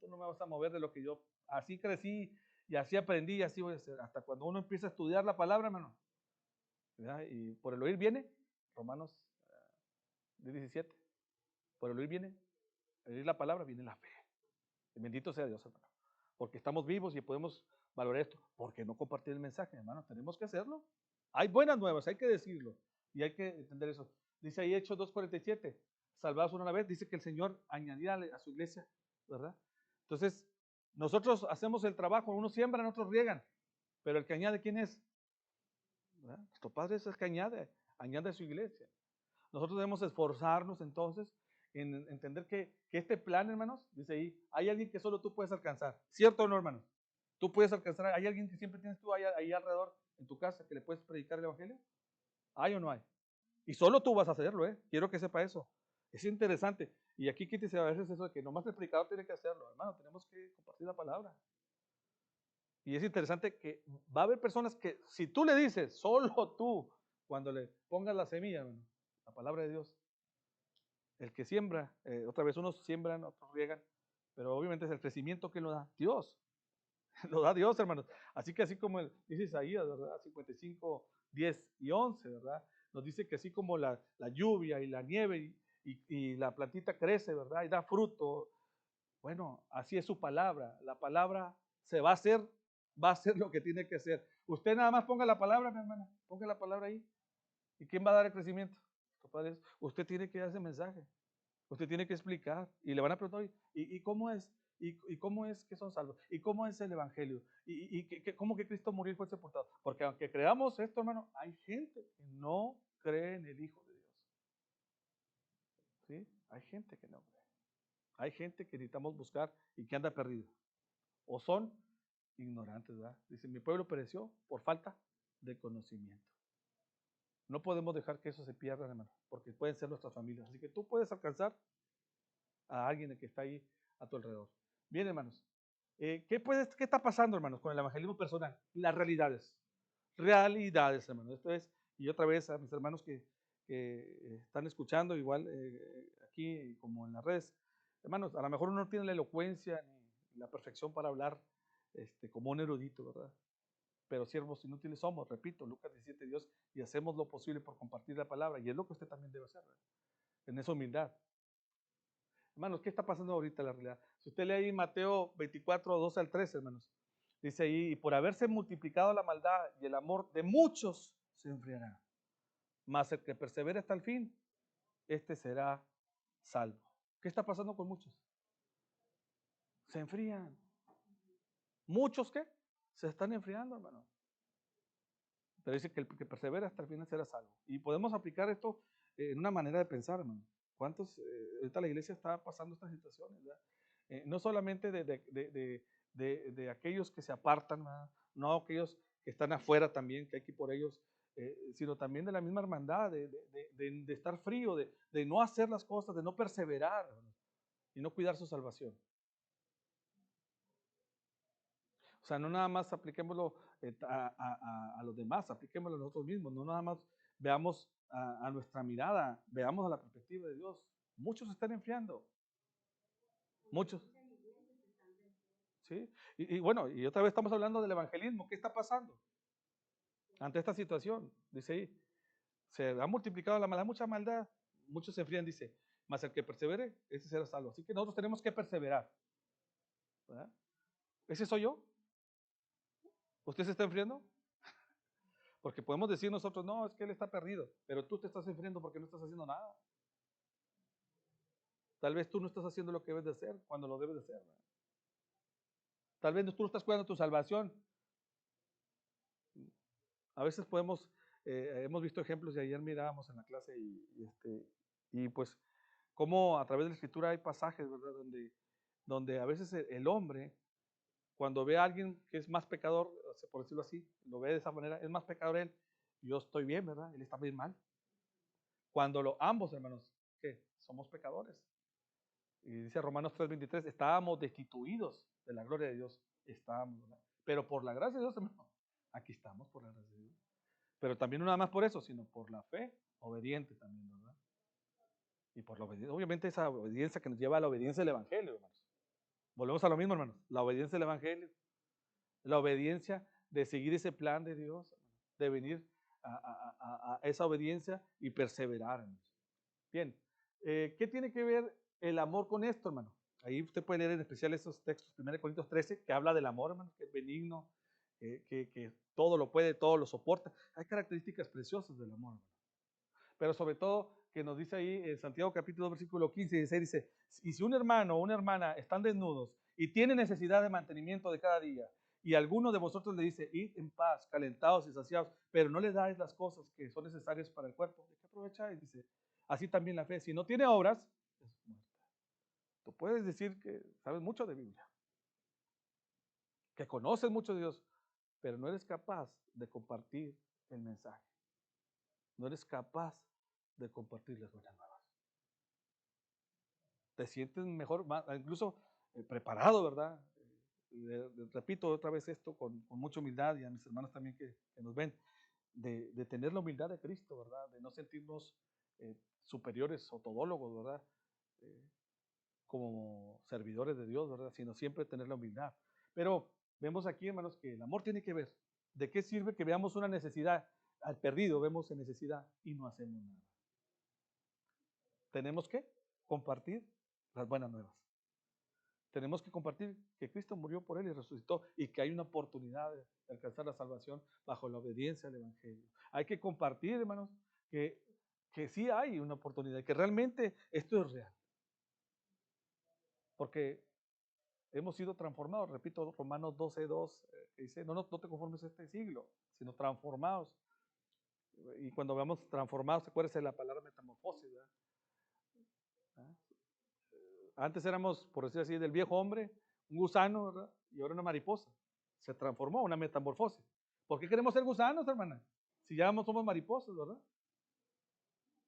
tú no me vas a mover de lo que yo así crecí y así aprendí y así voy a hacer? Hasta cuando uno empieza a estudiar la palabra, hermano. ¿Verdad? Y por el oír viene, Romanos 17, por el oír viene, el oír la palabra viene la fe. Y bendito sea Dios, hermano. Porque estamos vivos y podemos valorar esto. ¿Por qué no compartir el mensaje, hermano? Tenemos que hacerlo. Hay buenas nuevas, hay que decirlo. Y hay que entender eso. Dice ahí Hechos 2:47, salvados una vez, dice que el Señor añadirá a su iglesia, ¿verdad? Entonces, nosotros hacemos el trabajo, unos siembran, otros riegan, pero el que añade, ¿quién es? ¿Verdad? Nuestro Padre es el que añade a su iglesia. Nosotros debemos esforzarnos entonces en entender que este plan, hermanos, dice ahí, hay alguien que solo tú puedes alcanzar. ¿Cierto o no, hermanos? Tú puedes alcanzar, hay alguien que siempre tienes tú ahí alrededor en tu casa que le puedes predicar el Evangelio. ¿Hay o no hay? Y solo tú vas a hacerlo, ¿eh? Quiero que sepa eso. Es interesante. Y aquí quítese a veces eso de que nomás el predicador tiene que hacerlo. Hermano, tenemos que compartir la palabra. Y es interesante que va a haber personas que, si tú le dices, solo tú, cuando le pongas la semilla, hermano, la palabra de Dios, el que siembra, otra vez unos siembran, otros riegan, pero obviamente es el crecimiento que lo da Dios. Lo da Dios, hermanos. Así que así como dice Isaías, ¿verdad? 55, 10 y 11, ¿verdad? Nos dice que así como la lluvia y la nieve y la plantita crece, ¿verdad? Y da fruto. Bueno, así es su palabra. La palabra se va a hacer lo que tiene que hacer. Usted nada más ponga la palabra, mi hermana. Ponga la palabra ahí. ¿Y quién va a dar el crecimiento? Usted tiene que dar ese mensaje. Usted tiene que explicar y le van a preguntar, ¿y cómo es? ¿Y cómo es que son salvos? ¿Y cómo es el Evangelio? ¿Cómo que Cristo murió y fue sepultado? Porque aunque creamos esto, hermano, hay gente que no cree en el Hijo de Dios. ¿Sí? Hay gente que no cree. Hay gente que necesitamos buscar y que anda perdido. O son ignorantes, ¿verdad? Dice, mi pueblo pereció por falta de conocimiento. No podemos dejar que eso se pierda, hermano, porque pueden ser nuestras familias. Así que tú puedes alcanzar a alguien que está ahí a tu alrededor. Bien, hermanos. ¿Qué está pasando, hermanos, con el evangelismo personal? Las realidades. Realidades, hermanos. Esto es, y otra vez a mis hermanos que están escuchando, igual aquí como en las redes, hermanos, a lo mejor uno no tiene la elocuencia ni la perfección para hablar como un erudito, ¿verdad? Pero siervos inútiles somos, repito, Lucas 17, Dios, y hacemos lo posible por compartir la palabra, y es lo que usted también debe hacer, ¿verdad? En esa humildad. Hermanos, ¿qué está pasando ahorita en la realidad? Si usted lee ahí Mateo 24, 12 al 13, hermanos, dice ahí, y por haberse multiplicado la maldad y el amor de muchos se enfriará. Mas el que persevere hasta el fin, este será salvo. ¿Qué está pasando con muchos? Se enfrían. ¿Muchos qué? Se están enfriando, hermano. Pero dice que el que persevera hasta el final será salvo. Y podemos aplicar esto en una manera de pensar, hermano. ¿Cuántos? Ahorita la iglesia está pasando estas situaciones, ¿verdad? No solamente de aquellos que se apartan, ¿verdad? No aquellos que están afuera también, que hay que ir por ellos, sino también de la misma hermandad, de estar frío, de no hacer las cosas, de no perseverar, hermano, y no cuidar su salvación. O sea, no nada más apliquémoslo a los demás, apliquémoslo a nosotros mismos, no nada más veamos a nuestra mirada, veamos a la perspectiva de Dios. Muchos se están enfriando, muchos. ¿Sí? Y bueno, y otra vez estamos hablando del evangelismo. ¿Qué está pasando ante esta situación? Dice ahí, se ha multiplicado la maldad, mucha maldad, muchos se enfrían, dice, mas el que persevere, ese será salvo. Así que nosotros tenemos que perseverar, ¿verdad? ¿Ese soy yo? ¿Usted se está enfriando? Porque podemos decir nosotros, no, es que él está perdido, pero tú te estás enfriando porque no estás haciendo nada. Tal vez tú no estás haciendo lo que debes de hacer cuando lo debes de hacer, ¿verdad? Tal vez tú no estás cuidando tu salvación. A veces hemos visto ejemplos y ayer mirábamos en la clase y pues cómo a través de la escritura hay pasajes, ¿verdad? Donde a veces el hombre, cuando ve a alguien que es más pecador, por decirlo así, lo ve de esa manera, es más pecador él, yo estoy bien, ¿verdad? Él está bien mal. Cuando ambos, hermanos, ¿qué? Somos pecadores. Y dice Romanos 3:23, estábamos destituidos de la gloria de Dios. Estábamos, ¿verdad? Pero por la gracia de Dios, hermano, aquí estamos por la gracia de Dios. Pero también no nada más por eso, sino por la fe obediente también, ¿verdad? Y por la obediencia, obviamente esa obediencia que nos lleva a la obediencia del Evangelio, hermanos. Volvemos a lo mismo, hermanos. La obediencia del Evangelio, la obediencia de seguir ese plan de Dios, de venir a esa obediencia y perseverar, hermanos. Bien, ¿qué tiene que ver el amor con esto, hermano? Ahí usted puede leer en especial esos textos, 1 Corintios 13, que habla del amor, hermano, que es benigno, que todo lo puede, todo lo soporta. Hay características preciosas del amor, hermano. Pero sobre todo, que nos dice ahí en Santiago capítulo 2, versículo 15 y 16, dice, y si un hermano o una hermana están desnudos y tienen necesidad de mantenimiento de cada día, y alguno de vosotros le dice, id en paz, calentados y saciados, pero no le dais las cosas que son necesarias para el cuerpo, ¿de qué aprovecháis? Dice, así también la fe, si no tiene obras, es muerta. Tú puedes decir que sabes mucho de Biblia, que conoces mucho de Dios, pero no eres capaz de compartir el mensaje. No eres capaz de compartir las buenas nuevas. Te sientes mejor, incluso preparado, ¿verdad? Repito otra vez esto con mucha humildad y a mis hermanos también que nos ven, de tener la humildad de Cristo, ¿verdad? De no sentirnos superiores o todólogos, ¿verdad? Eh, como servidores de Dios, ¿verdad? Sino siempre tener la humildad. Pero vemos aquí, hermanos, que el amor tiene que ver. ¿De qué sirve que veamos una necesidad? Al perdido vemos en necesidad y no hacemos nada. Tenemos que compartir las buenas nuevas. Tenemos que compartir que Cristo murió por él y resucitó y que hay una oportunidad de alcanzar la salvación bajo la obediencia al Evangelio. Hay que compartir, hermanos, que sí hay una oportunidad, que realmente esto es real. Porque hemos sido transformados, repito, Romanos 12:2, que dice, no te conformes a este siglo, sino transformados. Y cuando veamos transformados, acuérdense de la palabra metamorfosis, ¿verdad? Antes éramos, por decir así, del viejo hombre, un gusano, ¿verdad? Y ahora una mariposa. Se transformó, una metamorfosis. ¿Por qué queremos ser gusanos, hermana? Si ya somos mariposas, ¿verdad?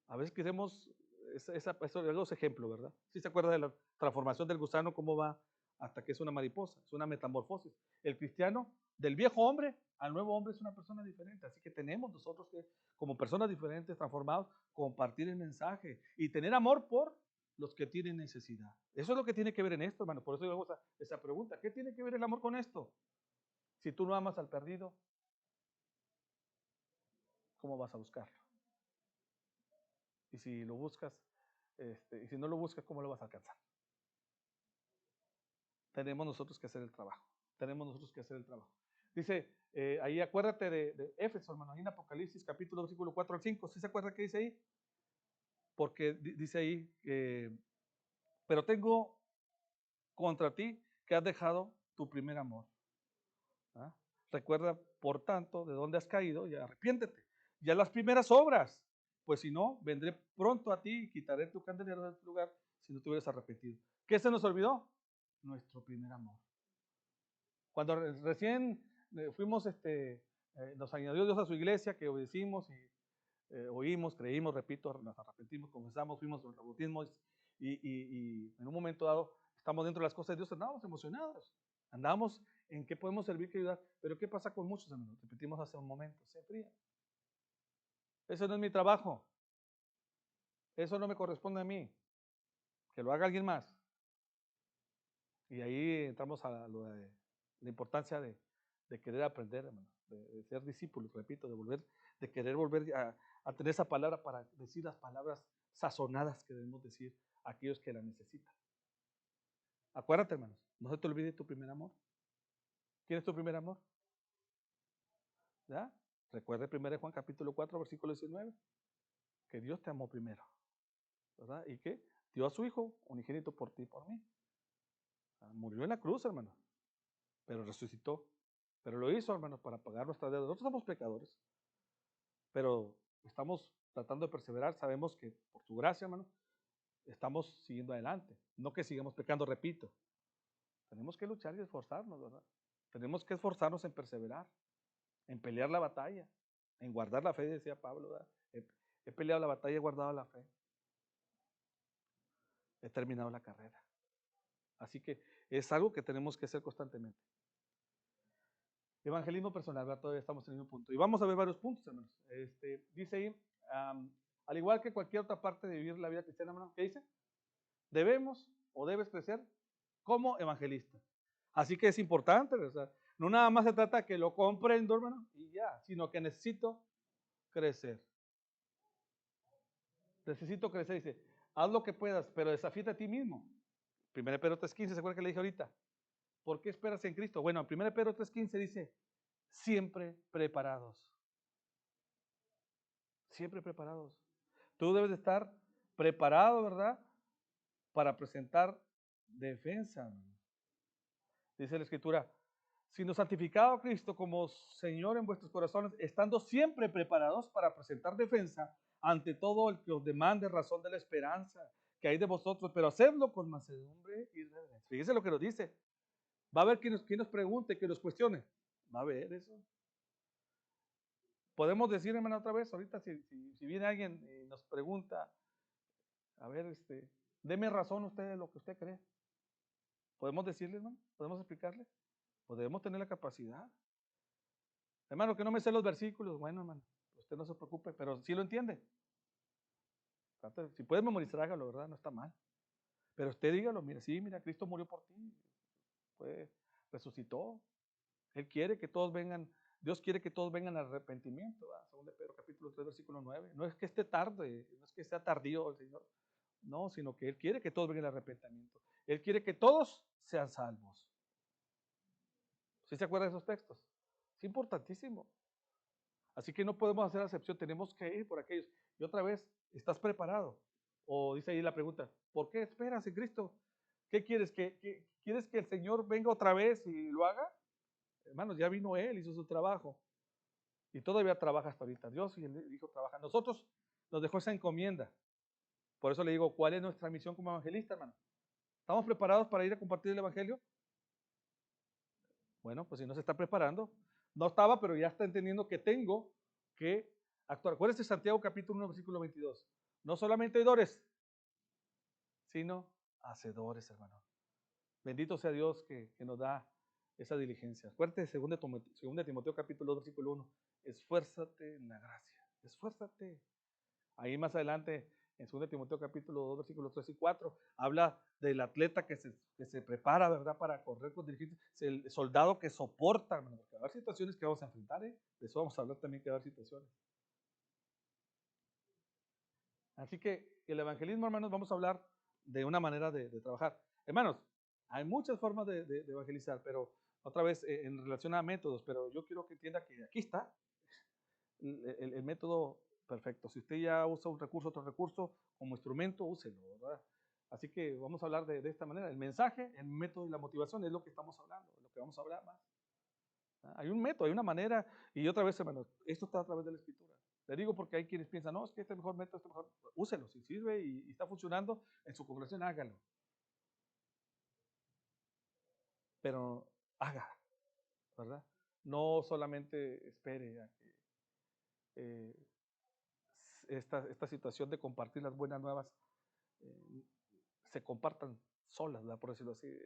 A veces queremos esos ejemplos, ¿verdad? ¿Sí se acuerda de la transformación del gusano, cómo va hasta que es una mariposa, es una metamorfosis. El cristiano, del viejo hombre al nuevo hombre, es una persona diferente. Así que tenemos nosotros que, como personas diferentes, transformados, compartir el mensaje y tener amor por los que tienen necesidad. Eso es lo que tiene que ver en esto, hermano. Por eso yo hago esa pregunta. ¿Qué tiene que ver el amor con esto? Si tú no amas al perdido, ¿cómo vas a buscarlo? Y si lo buscas, y si no lo buscas, ¿cómo lo vas a alcanzar? Tenemos nosotros que hacer el trabajo. Tenemos nosotros que hacer el trabajo. Dice, ahí acuérdate de Éfeso, hermano, ahí en Apocalipsis capítulo versículo 4 al 5. ¿Sí se acuerda qué dice ahí? Porque dice ahí, pero tengo contra ti que has dejado tu primer amor. ¿Ah? Recuerda, por tanto, de dónde has caído y arrepiéntete. Ya las primeras obras, pues si no, vendré pronto a ti y quitaré tu candelero de tu lugar si no te hubieras arrepentido. ¿Qué se nos olvidó? Nuestro primer amor. Cuando recién fuimos, nos añadió Dios a su iglesia, que obedecimos y oímos, creímos, repito, nos arrepentimos, confesamos, fuimos al bautismo y en un momento dado estamos dentro de las cosas de Dios, andábamos emocionados, andamos en qué podemos servir, qué ayudar, pero ¿qué pasa con muchos, hermanos? Repetimos hace un momento, se enfrían. Eso no es mi trabajo, eso no me corresponde a mí, que lo haga alguien más. Y ahí entramos a la importancia de querer aprender, hermano, de ser discípulos, repito, de querer volver a tener esa palabra para decir las palabras sazonadas que debemos decir a aquellos que la necesitan. Acuérdate, hermanos, no se te olvide tu primer amor. ¿Quién es tu primer amor? ¿Ya? Recuerda 1 Juan capítulo 4, versículo 19, que Dios te amó primero, ¿verdad? Y que dio a su Hijo unigénito por ti y por mí. Murió en la cruz, hermano, pero resucitó. Pero lo hizo, hermanos, para pagar nuestras deudas. Nosotros somos pecadores, pero estamos tratando de perseverar. Sabemos que por su gracia, hermano, estamos siguiendo adelante. No que sigamos pecando, repito. Tenemos que luchar y esforzarnos, ¿verdad? Tenemos que esforzarnos en perseverar, en pelear la batalla, en guardar la fe, decía Pablo, ¿verdad? He peleado la batalla, he guardado la fe. He terminado la carrera. Así que es algo que tenemos que hacer constantemente. Evangelismo personal, ¿verdad? Todavía estamos en el mismo punto. Y vamos a ver varios puntos, hermanos. Dice ahí, al igual que cualquier otra parte de vivir la vida cristiana, hermano, ¿qué dice? Debemos o debes crecer como evangelista. Así que es importante, o sea, no nada más se trata de que lo comprendo, hermano, y ya, sino que necesito crecer. Necesito crecer, dice, haz lo que puedas, pero desafíate a ti mismo. 1 Pedro 3:15, ¿se acuerda que le dije ahorita? ¿Por qué esperas en Cristo? Bueno, en 1 Pedro 3:15 dice, siempre preparados. Siempre preparados. Tú debes de estar preparado, ¿verdad? Para presentar defensa. Dice la Escritura, sino santificado a Cristo como Señor en vuestros corazones, estando siempre preparados para presentar defensa ante todo el que os demande razón de la esperanza que hay de vosotros, pero hacedlo con mansedumbre y reverencia. Fíjese lo que nos dice. Va a haber quien nos pregunte, que nos cuestione. Va a haber eso. Podemos decir, hermano, otra vez, ahorita si viene alguien y nos pregunta, a ver, deme razón usted de lo que usted cree. ¿Podemos decirle, hermano? ¿Podemos explicarle? Podemos tener la capacidad. Hermano, que no me sé los versículos. Bueno, hermano, usted no se preocupe, pero sí lo entiende. Si puede memorizar, hágalo, ¿verdad? No está mal. Pero usted dígalo, mira, sí, mira, Cristo murió por ti. Resucitó. Él quiere que todos vengan, Dios quiere que todos vengan al arrepentimiento. Según de Pedro capítulo 3, versículo 9. No es que esté tarde, no es que sea tardío el Señor. No, sino que Él quiere que todos vengan al arrepentimiento. Él quiere que todos sean salvos. ¿Sí se acuerdan de esos textos? Es importantísimo. Así que no podemos hacer excepción, tenemos que ir por aquellos. Y otra vez, ¿estás preparado? O dice ahí la pregunta, ¿por qué esperas en Cristo? ¿Qué quieres? ¿Quieres que el Señor venga otra vez y lo haga? Hermanos, ya vino Él, hizo su trabajo. Y todavía trabaja hasta ahorita. Dios y el Hijo trabajan. Nosotros nos dejó esa encomienda. Por eso le digo, ¿cuál es nuestra misión como evangelista, hermano? ¿Estamos preparados para ir a compartir el Evangelio? Bueno, pues si no se está preparando, no estaba, pero ya está entendiendo que tengo que actuar. Acuérdense Santiago capítulo 1, versículo 22. No solamente oidores, sino hacedores, hermano. Bendito sea Dios que nos da esa diligencia. Acuérdate de 2 Timoteo capítulo 2, versículo 1. Esfuérzate en la gracia. Esfuérzate. Ahí más adelante, en 2 Timoteo capítulo 2, versículos 3 y 4, habla del atleta que se prepara, ¿verdad?, para correr con diligencia. El soldado que soporta, hermano, porque va a haber situaciones que vamos a enfrentar, ¿eh? De eso vamos a hablar también, que va a haber situaciones. Así que el evangelismo, hermanos, vamos a hablar de una manera de trabajar. Hermanos, hay muchas formas de evangelizar, pero otra vez en relación a métodos, pero yo quiero que entienda que aquí está el método perfecto. Si usted ya usa un recurso, otro recurso, como instrumento, úselo, ¿verdad? Así que vamos a hablar de esta manera. El mensaje, el método y la motivación es lo que estamos hablando, lo que vamos a hablar más. Hay un método, hay una manera, y otra vez, hermanos, esto está a través de la escritura. Le digo porque hay quienes piensan, no, es que este es el mejor método, este es mejor. Úselo, si sirve y está funcionando en su congregación, hágalo. Pero haga, ¿verdad? No solamente espere a que esta situación de compartir las buenas nuevas eh, se compartan solas, ¿verdad?, por decirlo así.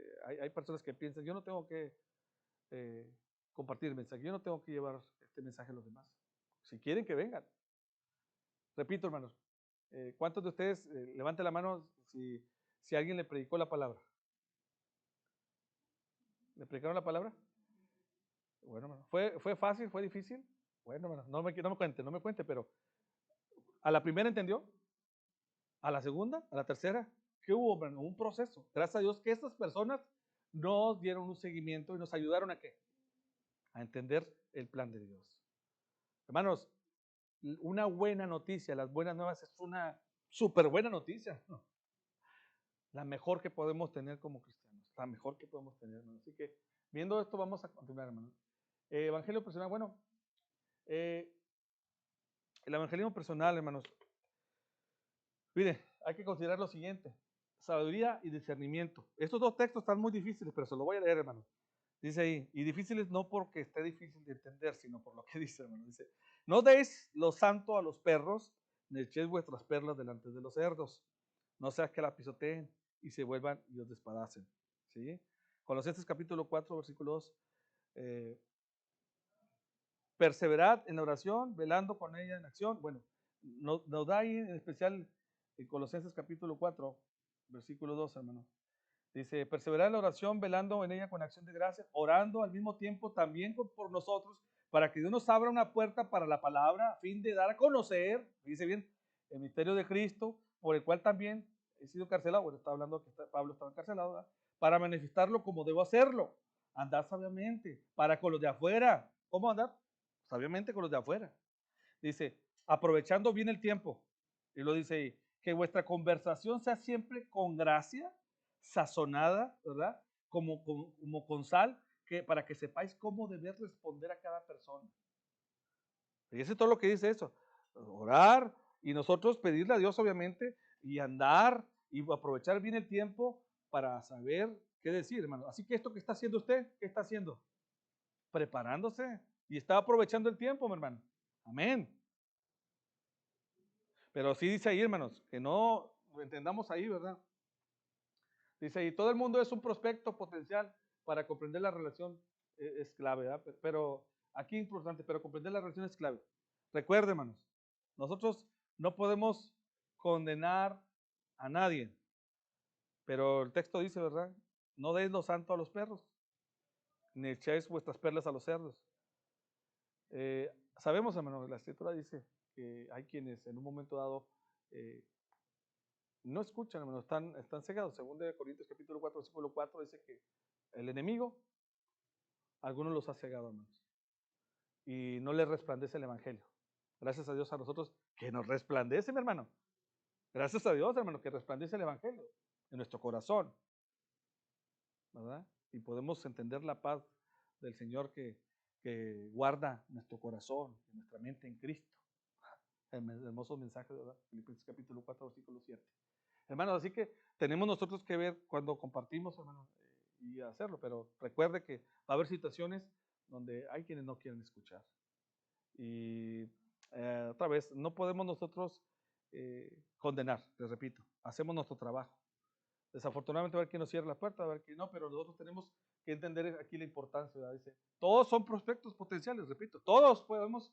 Hay personas que piensan, yo no tengo que eh, compartir el mensaje, yo no tengo que llevar este mensaje a los demás. Si quieren que vengan. Repito, hermanos, ¿cuántos de ustedes, levante la mano si alguien le predicó la palabra? ¿Le predicaron la palabra? Bueno, hermano, ¿fue fácil? ¿Fue difícil? Bueno, hermano, no me cuente, pero ¿a la primera entendió? ¿A la segunda? ¿A la tercera? ¿Qué hubo, hermano? Un proceso. Gracias a Dios que estas personas nos dieron un seguimiento y nos ayudaron a qué? A entender el plan de Dios. Hermanos, una buena noticia, las buenas nuevas es una súper buena noticia, ¿no? La mejor que podemos tener como cristianos, la mejor que podemos tener, hermanos. Así que, viendo esto, vamos a continuar, hermanos. Evangelio personal, bueno, el evangelismo personal, hermanos. Mire, hay que considerar lo siguiente: sabiduría y discernimiento. Estos dos textos están muy difíciles, pero se los voy a leer, hermano. Dice ahí, y difíciles no porque esté difícil de entender, sino por lo que dice, hermano. Dice, no deis lo santo a los perros, ni echéis vuestras perlas delante de los cerdos, no sea que la pisoteen y se vuelvan y os despadacen. ¿Sí? Colosenses capítulo 4, versículo 2. Perseverad en la oración, velando con ella en acción. Bueno, nos da ahí en especial en Colosenses capítulo 4, versículo 2, hermano. Dice, perseverar en la oración, velando en ella con acción de gracia, orando al mismo tiempo también por nosotros, para que Dios nos abra una puerta para la palabra, a fin de dar a conocer, dice bien, el misterio de Cristo, por el cual también he sido encarcelado. Bueno, está hablando que Pablo estaba encarcelado, ¿verdad? Para manifestarlo como debo hacerlo. Andar sabiamente, para con los de afuera. ¿Cómo andar? Sabiamente con los de afuera. Dice, aprovechando bien el tiempo. Y lo dice ahí, que vuestra conversación sea siempre con gracia, sazonada, ¿verdad? Como con sal, para que sepáis cómo deber responder a cada persona. Fíjese todo lo que dice eso. Orar y nosotros pedirle a Dios, obviamente, y andar y aprovechar bien el tiempo para saber qué decir, hermano. Así que esto que está haciendo usted, ¿qué está haciendo? Preparándose y está aprovechando el tiempo, mi hermano. Amén. Pero sí dice ahí, hermanos, que no lo entendamos ahí, ¿verdad? Dice ahí, todo el mundo es un prospecto potencial para comprender la relación, es clave, ¿verdad? Pero aquí importante, pero comprender la relación es clave. Recuerde, hermanos, nosotros no podemos condenar a nadie, pero el texto dice, ¿verdad? No deis lo santo a los perros, ni echéis vuestras perlas a los cerdos. Sabemos, hermanos, la escritura dice que hay quienes en un momento dado no escuchan, hermanos, están cegados. Según de Corintios capítulo 4, versículo 4, dice que el enemigo, algunos los ha cegado, hermanos, y no les resplandece el evangelio. Gracias a Dios a nosotros que nos resplandece, mi hermano. Gracias a Dios, hermano, que resplandece el evangelio en nuestro corazón, ¿verdad? Y podemos entender la paz del Señor que guarda nuestro corazón, nuestra mente en Cristo. El hermoso mensaje, ¿verdad? Filipenses capítulo 4, versículo 7. Hermanos, así que tenemos nosotros que ver cuando compartimos, hermanos, y hacerlo, pero recuerde que va a haber situaciones donde hay quienes no quieren escuchar. Y otra vez, no podemos nosotros condenar, les repito, hacemos nuestro trabajo. Desafortunadamente va a haber quien nos cierre la puerta, va a haber quien no, pero nosotros tenemos que entender aquí la importancia, ¿verdad? Dice, todos son prospectos potenciales, repito, todos podemos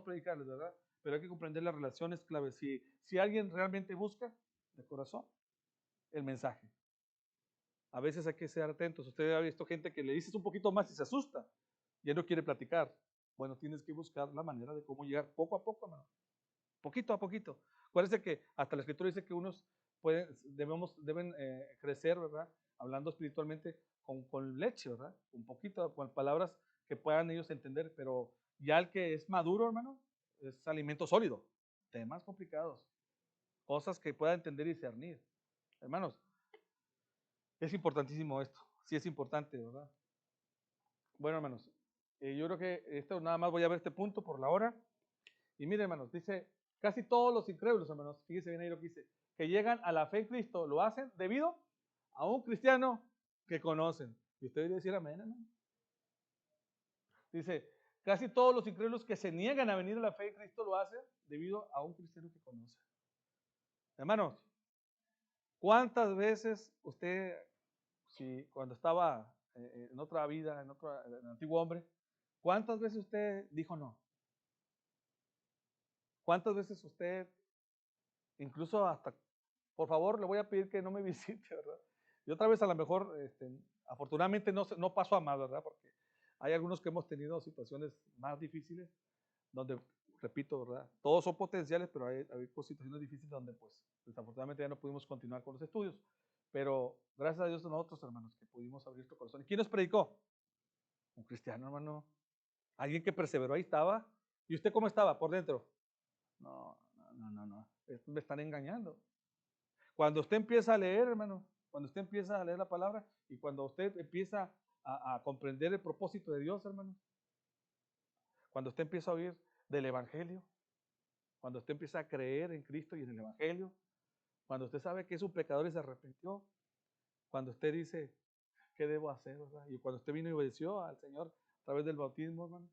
predicarles, ¿verdad? Pero hay que comprender las relaciones claves. Si alguien realmente busca de corazón el mensaje, a veces hay que ser atentos. Usted ha visto gente que le dices un poquito más y se asusta, ya no quiere platicar. Bueno, tienes que buscar la manera de cómo llegar poco a poco, hermano. Poquito a poquito. Acuérdense que hasta la Escritura dice que unos deben crecer, ¿verdad? Hablando espiritualmente con leche, ¿verdad? Un poquito, con palabras que puedan ellos entender, pero ya el que es maduro, hermano, es alimento sólido. Temas complicados, cosas que pueda entender y discernir. Hermanos, es importantísimo esto. Sí es importante, ¿verdad? Bueno, hermanos, yo creo que esto nada más voy a ver este punto por la hora. Y miren, hermanos, dice, casi todos los incrédulos, hermanos, fíjense bien ahí lo que dice, que llegan a la fe en Cristo, lo hacen debido a un cristiano que conocen. Y usted debe decir amén, hermano. Dice, casi todos los incrédulos que se niegan a venir a la fe en Cristo lo hacen debido a un cristiano que conoce. Hermanos, ¿cuántas veces usted, si cuando estaba en otra vida, en el antiguo hombre, cuántas veces usted dijo no? ¿Cuántas veces usted, incluso hasta, por favor, le voy a pedir que no me visite, ¿verdad? Y otra vez a lo mejor, afortunadamente no pasó a más, ¿verdad? Porque hay algunos que hemos tenido situaciones más difíciles, donde, repito, ¿verdad? Todos son potenciales, pero hay situaciones difíciles donde, pues, desafortunadamente ya no pudimos continuar con los estudios. Pero gracias a Dios nosotros, hermanos, que pudimos abrir nuestro corazón. ¿Y quién nos predicó? Un cristiano, hermano. Alguien que perseveró, ahí estaba. ¿Y usted cómo estaba por dentro? No, no, no, no. Me están engañando. Cuando usted empieza a leer, hermano, cuando usted empieza a leer la palabra y cuando usted empieza a comprender el propósito de Dios, hermano, cuando usted empieza a oír del Evangelio, cuando usted empieza a creer en Cristo y en el Evangelio, cuando usted sabe que es un pecador y se arrepintió, cuando usted dice, ¿qué debo hacer, verdad? Y cuando usted vino y obedeció al Señor a través del bautismo, hermano,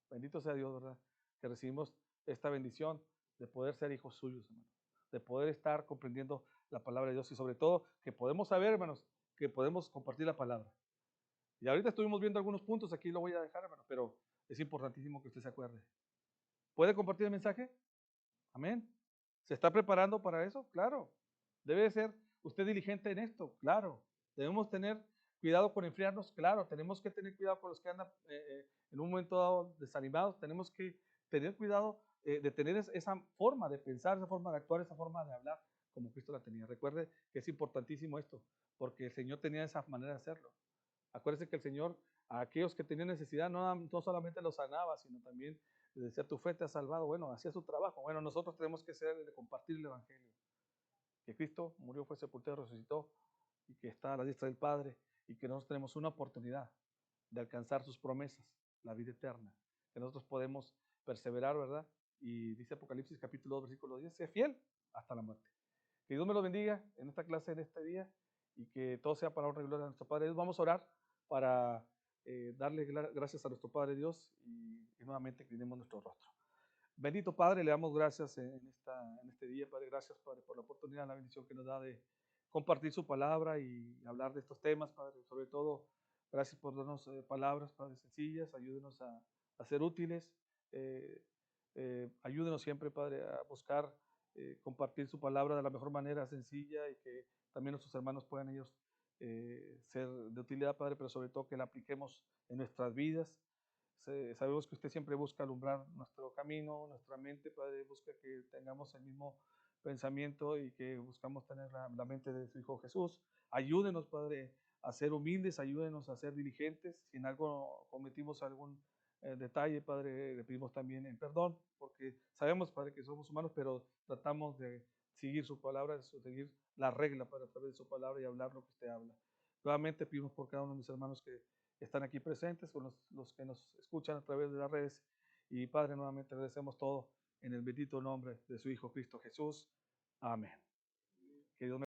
bendito sea Dios, ¿verdad? Que recibimos esta bendición de poder ser hijos suyos, hermano, de poder estar comprendiendo la palabra de Dios y sobre todo que podemos saber, hermanos, que podemos compartir la palabra. Y ahorita estuvimos viendo algunos puntos, aquí lo voy a dejar, hermano, pero es importantísimo que usted se acuerde. ¿Puede compartir el mensaje? Amén. ¿Se está preparando para eso? Claro. ¿Debe ser usted diligente en esto? Claro. ¿Debemos tener cuidado con enfriarnos? Claro. ¿Tenemos que tener cuidado con los que andan en un momento dado desanimados? Tenemos que tener cuidado de tener esa forma de pensar, esa forma de actuar, esa forma de hablar como Cristo la tenía. Recuerde que es importantísimo esto, porque el Señor tenía esa manera de hacerlo. Acuérdese que el Señor a aquellos que tenían necesidad no solamente los sanaba, sino también les decía, tu fe te ha salvado. Bueno, hacía su trabajo. Bueno, nosotros tenemos que ser de compartir el Evangelio. Que Cristo murió, fue sepultado, resucitó y que está a la diestra del Padre y que nosotros tenemos una oportunidad de alcanzar sus promesas, la vida eterna. Que nosotros podemos perseverar, ¿verdad? Y dice Apocalipsis capítulo 2, versículo 10, sé fiel hasta la muerte. Que Dios me lo bendiga en esta clase, en este día, y que todo sea para honra y gloria de nuestro Padre Dios. Vamos a orar para darle gracias a nuestro Padre Dios y nuevamente inclinemos nuestro rostro. Bendito Padre, le damos gracias en este día, Padre. Gracias, Padre, por la oportunidad, la bendición que nos da de compartir su palabra y hablar de estos temas, Padre. Sobre todo, gracias por darnos palabras, Padre, sencillas. Ayúdenos a ser útiles. Eh, ayúdenos siempre, Padre, a buscar compartir su palabra de la mejor manera, sencilla, y que también nuestros hermanos puedan ellos ser de utilidad, Padre, pero sobre todo que la apliquemos en nuestras vidas. Sabemos que usted siempre busca alumbrar nuestro camino, nuestra mente, Padre, busca que tengamos el mismo pensamiento y que buscamos tener la mente de su Hijo Jesús. Ayúdenos, Padre, a ser humildes, ayúdenos a ser diligentes. Si en algo cometimos algún detalle, Padre, le pedimos también en perdón, porque sabemos, Padre, que somos humanos, pero tratamos de seguir su palabra, de seguir la regla para a través de su palabra y hablar lo que usted habla. Nuevamente pedimos por cada uno de mis hermanos que están aquí presentes, con los que nos escuchan a través de las redes. Y Padre, nuevamente agradecemos todo en el bendito nombre de su Hijo Cristo Jesús. Amén. Que Dios